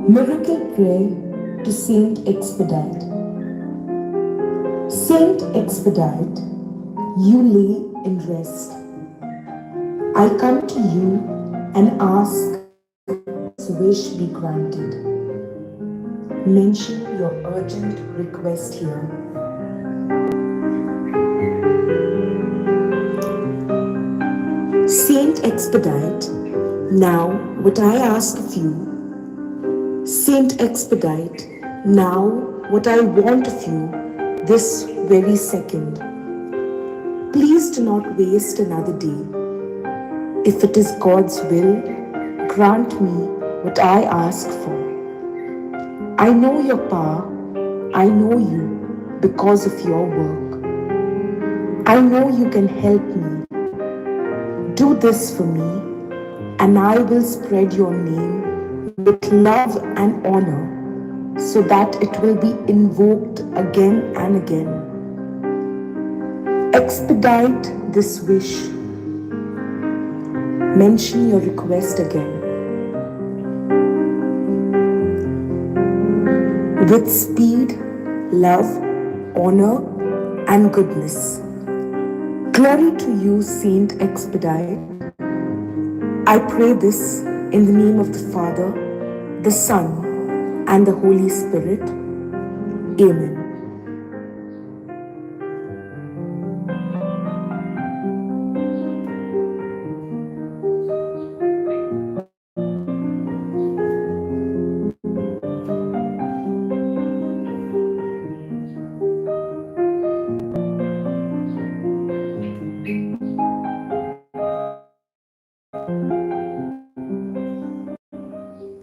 Miracle Prayer to Saint Expedite. Saint Expedite, you lay in rest. I come to you and ask this wish be granted. Mention your urgent request here. Saint Expedite, now what I ask of you. Saint Expedite, now what I want of you this very second. Please do not waste another day. If it is God's will, grant me what I ask for. I know your power. I know you because of your work. I know you can help me. Do this for me, and I will spread your name with love and honor so that it will be invoked again and again. Expedite this wish. Mention your request again. With speed, love, honor, and goodness. Glory to you, Saint Expedite. I pray this in the name of the Father, the Son, and the Holy Spirit. Amen.